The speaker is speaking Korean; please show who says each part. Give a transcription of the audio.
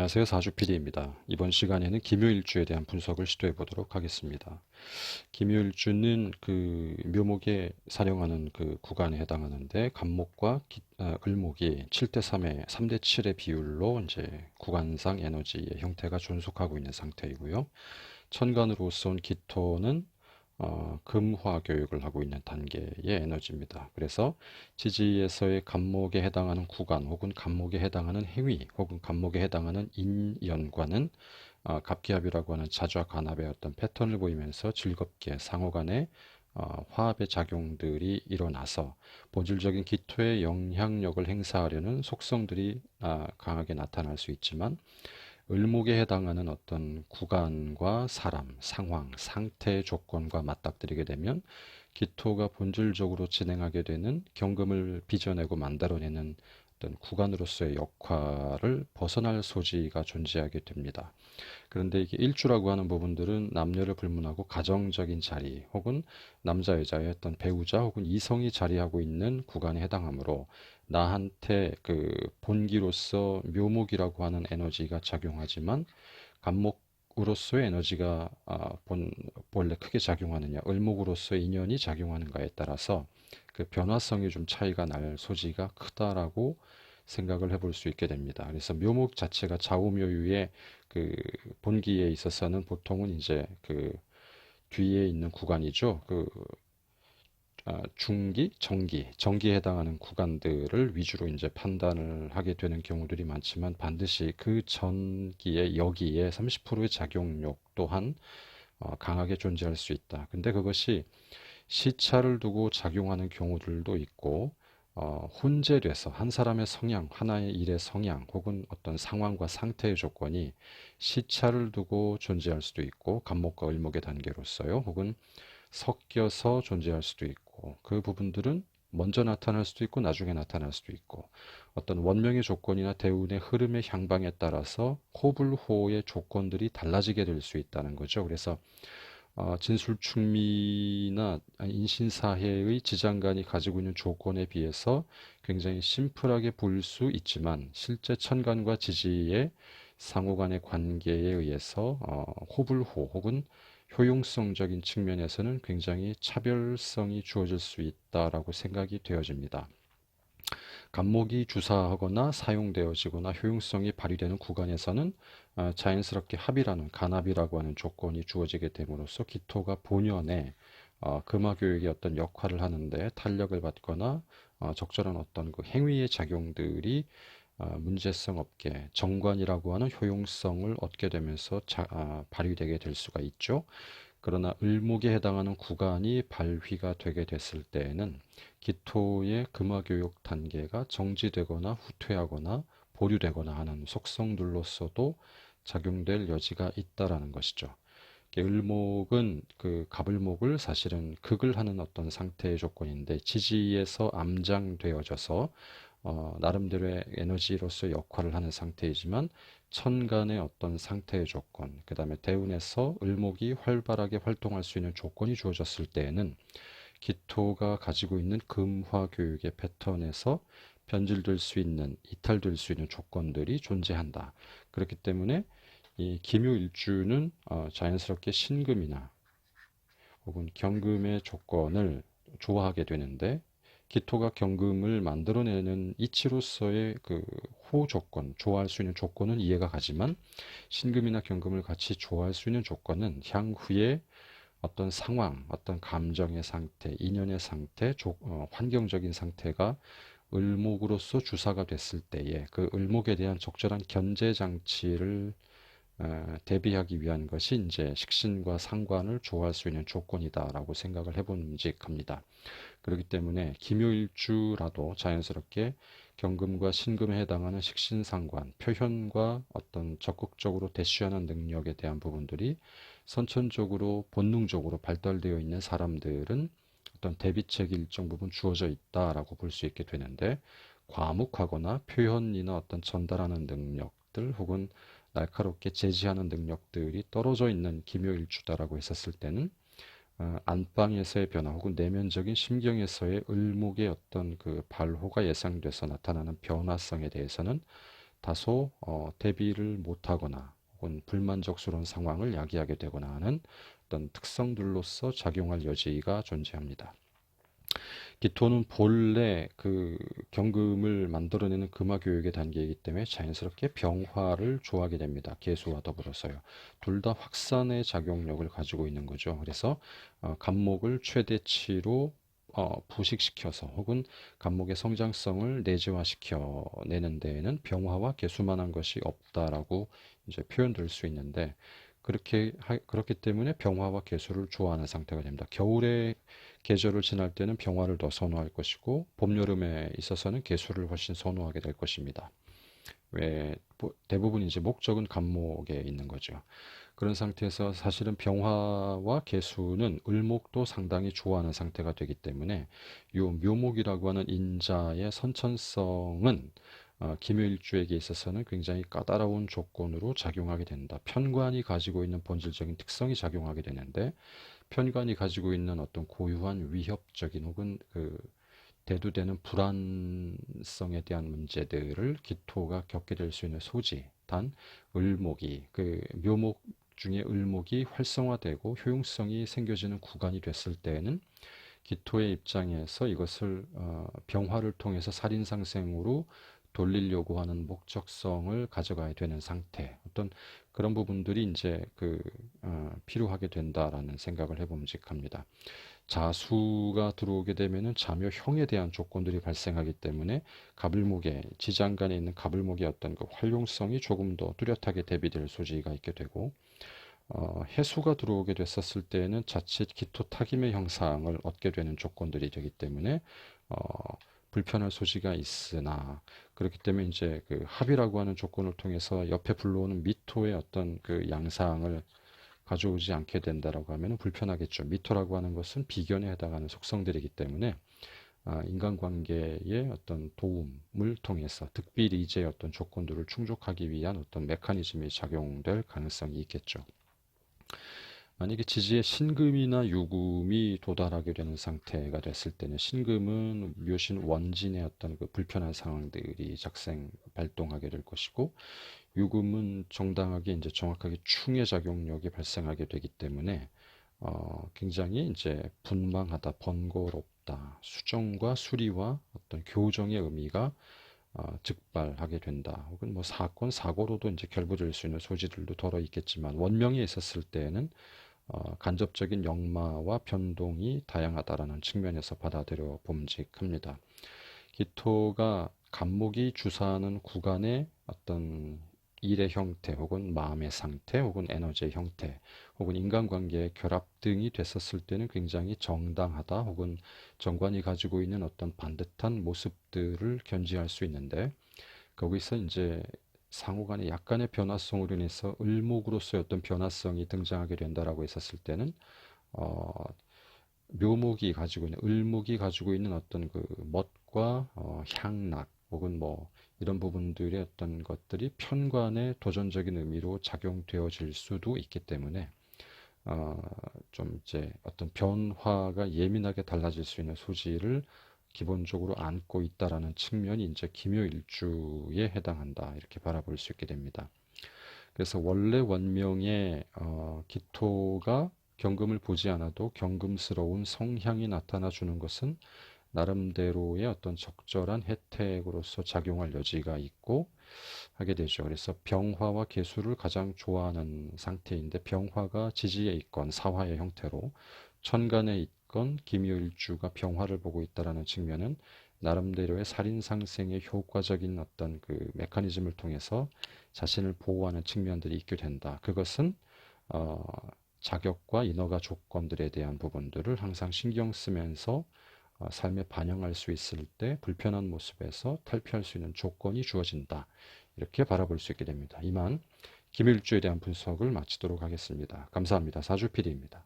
Speaker 1: 안녕하세요. 사주 PD입니다. 이번 시간에는 기묘일주에 대한 분석을 시도해 보도록 하겠습니다. 기묘일주는 그 묘목에 사용하는 그 구간에 해당하는데 간목과 을목이 7대 3의 3대 7의 비율로 이제 구간상 에너지의 형태가 존속하고 있는 상태이고요. 천간으로서 온 기토는 금화 교육을 하고 있는 단계의 에너지입니다. 그래서 지지에서의 간목에 해당하는 구간 혹은 간목에 해당하는 행위 혹은 간목에 해당하는 인연과는 갑기합이라고 하는 자좌 간합의 어떤 패턴을 보이면서 즐겁게 상호간의 화합의 작용들이 일어나서 본질적인 기토의 영향력을 행사하려는 속성들이 강하게 나타날 수 있지만 을목에 해당하는 어떤 구간과 사람, 상황, 상태 조건과 맞닥뜨리게 되면 기토가 본질적으로 진행하게 되는 경금을 빚어내고 만들어내는 어떤 구간으로서의 역할을 벗어날 소지가 존재하게 됩니다. 그런데 이게 일주라고 하는 부분들은 남녀를 불문하고 가정적인 자리 혹은 남자 여자의 어떤 배우자 혹은 이성이 자리하고 있는 구간에 해당하므로 나한테 그 본기로서 묘목이라고 하는 에너지가 작용하지만 간목으로서의 에너지가 본래 크게 작용하느냐 을목으로서의 인연이 작용하는가에 따라서 그 변화성이 좀 차이가 날 소지가 크다라고 생각을 해볼 수 있게 됩니다. 그래서 묘목 자체가 좌우묘유의 그 본기에 있어서는 보통은 이제 그 뒤에 있는 구간이죠. 중기, 정기에 해당하는 구간들을 위주로 이제 판단을 하게 되는 경우들이 많지만 반드시 그 전기의 여기에 30%의 작용력 또한 강하게 존재할 수 있다. 근데 그것이 시차를 두고 작용하는 경우들도 있고 혼재돼서 한 사람의 성향, 하나의 일의 성향 혹은 어떤 상황과 상태의 조건이 시차를 두고 존재할 수도 있고 간목과 을목의 단계로서요. 혹은 섞여서 존재할 수도 있고 그 부분들은 먼저 나타날 수도 있고 나중에 나타날 수도 있고 어떤 원명의 조건이나 대운의 흐름의 향방에 따라서 호불호의 조건들이 달라지게 될 수 있다는 거죠. 그래서 진술충미나 인신사회의 지장간이 가지고 있는 조건에 비해서 굉장히 심플하게 보일 수 있지만 실제 천간과 지지의 상호 간의 관계에 의해서 호불호 혹은 효용성적인 측면에서는 굉장히 차별성이 주어질 수 있다라고 생각이 되어집니다. 간목이 주사하거나 사용되어지거나 효용성이 발휘되는 구간에서는 자연스럽게 합이라는 간합이라고 하는 조건이 주어지게 됨으로써 기토가 본연의 금화교육의 어떤 역할을 하는데 탄력을 받거나 적절한 어떤 그 행위의 작용들이 문제성 없게 정관이라고 하는 효용성을 얻게 되면서 발휘되게 될 수가 있죠. 그러나 을목에 해당하는 구간이 발휘가 되게 됐을 때에는 기토의 금화교육 단계가 정지되거나 후퇴하거나 보류되거나 하는 속성들로서도 작용될 여지가 있다라는 것이죠. 을목은 그 갑을목을 사실은 극을 하는 어떤 상태의 조건인데 지지에서 암장되어져서 나름대로의 에너지로서 역할을 하는 상태이지만 천간의 어떤 상태의 조건, 그 다음에 대운에서 을목이 활발하게 활동할 수 있는 조건이 주어졌을 때에는 기토가 가지고 있는 금화 교육의 패턴에서 변질될 수 있는, 이탈될 수 있는 조건들이 존재한다. 그렇기 때문에 이 기묘일주는 자연스럽게 신금이나 혹은 경금의 조건을 좋아하게 되는데 기토가 경금을 만들어내는 이치로서의 그 호조건, 좋아할 수 있는 조건은 이해가 가지만 신금이나 경금을 같이 좋아할 수 있는 조건은 향후에 어떤 상황, 어떤 감정의 상태, 인연의 상태, 환경적인 상태가 을목으로서 주사가 됐을 때에 그 을목에 대한 적절한 견제 장치를 대비하기 위한 것이 이제 식신과 상관을 조화할 수 있는 조건이다라고 생각을 해본직합니다. 그렇기 때문에 기묘일주라도 자연스럽게 경금과 신금에 해당하는 식신상관, 표현과 어떤 적극적으로 대쉬하는 능력에 대한 부분들이 선천적으로 본능적으로 발달되어 있는 사람들은 어떤 대비책이 일정 부분 주어져 있다라고 볼 수 있게 되는데 과묵하거나 표현이나 어떤 전달하는 능력들 혹은 날카롭게 제지하는 능력들이 떨어져 있는 기묘일주다라고 했었을 때는 안방에서의 변화 혹은 내면적인 심경에서의 을목의 어떤 그 발호가 예상돼서 나타나는 변화성에 대해서는 다소 대비를 못하거나 혹은 불만족스러운 상황을 야기하게 되거나 하는 어떤 특성들로서 작용할 여지가 존재합니다. 기토는 본래 그 경금을 만들어내는 금화교육의 단계이기 때문에 자연스럽게 병화를 좋아하게 됩니다. 계수와 더불어서요. 둘 다 확산의 작용력을 가지고 있는 거죠. 그래서 간목을 최대치로 부식시켜서 혹은 간목의 성장성을 내재화시켜 내는 데에는 병화와 계수만한 것이 없다라고 이제 표현될 수 있는데 그렇기 때문에 병화와 계수를 좋아하는 상태가 됩니다. 겨울에 계절을 지날 때는 병화를 더 선호할 것이고 봄, 여름에 있어서는 계수를 훨씬 선호하게 될 것입니다. 왜 대부분 이제 목적은 간목에 있는 거죠. 그런 상태에서 사실은 병화와 계수는 을목도 상당히 좋아하는 상태가 되기 때문에 이 묘목이라고 하는 인자의 선천성은 기묘일주에게 있어서는 굉장히 까다로운 조건으로 작용하게 된다. 편관이 가지고 있는 본질적인 특성이 작용하게 되는데 편관이 가지고 있는 어떤 고유한 위협적인 혹은 대두되는 불안성에 대한 문제들을 기토가 겪게 될 수 있는 소지. 단 을목이 묘목 중에 을목이 활성화되고 효용성이 생겨지는 구간이 됐을 때에는 기토의 입장에서 이것을 병화를 통해서 살인상생으로 돌리려고 하는 목적성을 가져가야 되는 상태. 어떤 그런 부분들이 이제 필요하게 된다라는 생각을 해봄직합니다. 자수가 들어오게 되면은 자묘형에 대한 조건들이 발생하기 때문에 갑을목에 지장간에 있는 갑을목의 어떤 그 활용성이 조금 더 뚜렷하게 대비될 소지가 있게 되고 해수가 들어오게 됐었을 때에는 자칫 기토 타김의 형상을 얻게 되는 조건들이 되기 때문에 어, 불편할 소지가 있으나 그렇기 때문에 이제 합이라고 하는 조건을 통해서 옆에 불러오는 미토의 어떤 그 양상을 가져오지 않게 된다라고 하면 불편하겠죠. 미토라고 하는 것은 비견에 해당하는 속성들이기 때문에 인간관계의 어떤 도움을 통해서 득비리제의 어떤 조건들을 충족하기 위한 어떤 메커니즘이 작용될 가능성이 있겠죠. 만약에 지지에 신금이나 유금이 도달하게 되는 상태가 됐을 때는 신금은 묘신 원진의 어떤 불편한 상황들이 발동하게 될 것이고 유금은 정당하게 이제 정확하게 충의 작용력이 발생하게 되기 때문에 굉장히 이제 분망하다, 번거롭다, 수정과 수리와 어떤 교정의 의미가 즉발하게 된다. 혹은 뭐 사건, 사고로도 이제 결부될 수 있는 소지들도 덜어 있겠지만 원명에 있었을 때에는 간접적인 역마와 변동이 다양하다라는 측면에서 받아들여 봄직합니다. 기토가 간목이 주사하는 구간의 어떤 일의 형태 혹은 마음의 상태 혹은 에너지의 형태 혹은 인간관계의 결합 등이 됐었을 때는 굉장히 정당하다 혹은 정관이 가지고 있는 어떤 반듯한 모습들을 견지할 수 있는데 거기서 이제 상호간의 약간의 변화성으로 인해서 을목으로서의 어떤 변화성이 등장하게 된다라고 했었을 때는 어, 을목이 가지고 있는 어떤 멋과 향락 혹은 뭐 이런 부분들의 어떤 것들이 편관의 도전적인 의미로 작용되어질 수도 있기 때문에 어, 좀 이제 어떤 변화가 예민하게 달라질 수 있는 소지를 기본적으로 안고 있다라는 측면이 이제 기묘일주에 해당한다 이렇게 바라볼 수 있게 됩니다. 그래서 원래 원명의 기토가 경금을 보지 않아도 경금스러운 성향이 나타나 주는 것은 나름대로의 어떤 적절한 혜택으로서 작용할 여지가 있고 하게 되죠. 그래서 병화와 계수를 가장 좋아하는 상태인데 병화가 지지에 있건 사화의 형태로 천간에 있건 기묘일주가 병화를 보고 있다라는 측면은 나름대로의 살인상생의 효과적인 어떤 메커니즘을 통해서 자신을 보호하는 측면들이 있게 된다. 그것은 어, 자격과 인허가 조건들에 대한 부분들을 항상 신경 쓰면서 삶에 반영할 수 있을 때 불편한 모습에서 탈피할 수 있는 조건이 주어진다. 이렇게 바라볼 수 있게 됩니다. 이만 기밀주에 대한 분석을 마치도록 하겠습니다. 감사합니다. 사주 PD입니다.